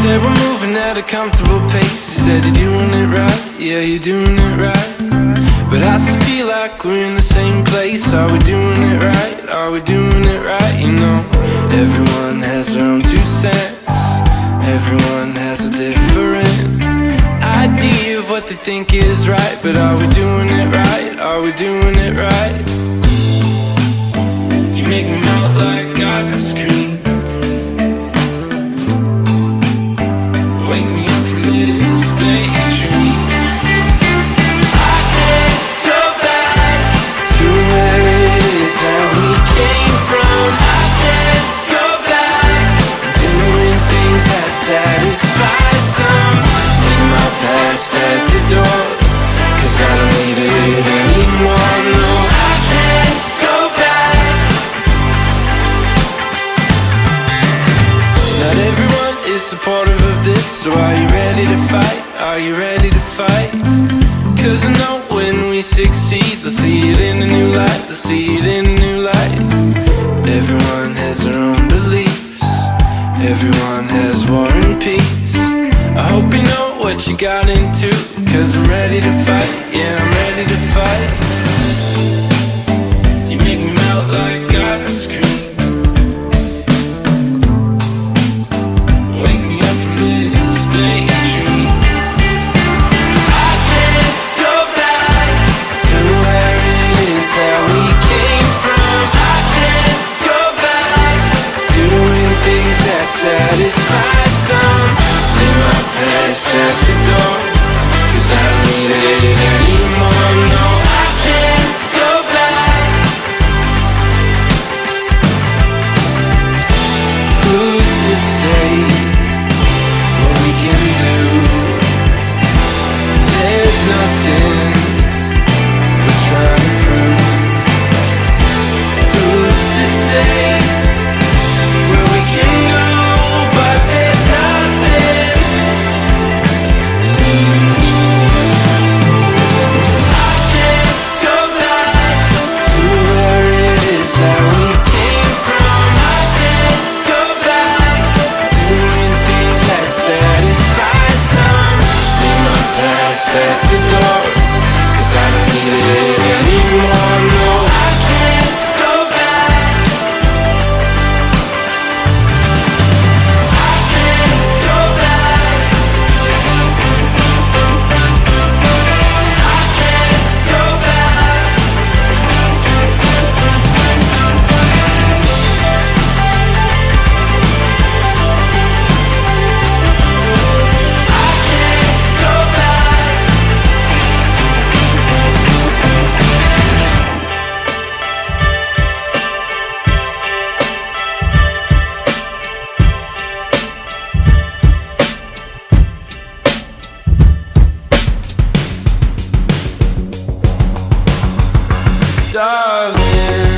Said we're moving at a comfortable pace. He said you're doing it right, yeah, you're doing it right. But I still feel like we're in the same place. Are we doing it right? Are we doing it right? You know, everyone has their own 2 cents. Everyone has a different idea of what they think is right. But are we doing it right? Are we doing it right? You make me melt like ice cream. Wake me up from this daydream. I can't go back to where it is that we came from. I can't go back doing things that satisfy some. Leave my past at the door, 'cause I don't need it anymore. No, I can't go back. Not everyone is supportive of this, so are you ready to fight? Are you ready to fight? 'Cause I know when we succeed, they'll see it in a new light. They'll see it in a new light. Everyone has their own beliefs. Everyone has war and peace. I hope you know what you got into, 'cause I'm ready to fight. Yeah, I'm ready to fight. You make me melt like ice cream. Wake me up from this daydream. I can't go back to where it is that we came from. I can't go back doing things that satisfy some. Leave my past at the door, 'cause I don't need it anymore. No, I can't go back. Who's to say what we can do? There's nothing we're trying to prove. Who's to say where we can go? But there's nothing. I can't go back to where it is that we came from. I can't go back doing things that satisfy some. Leave my past at the door, 'cause I don't need it anymore. No, I can't go back. I can't go back. I can't go back. I can't go back. Darling,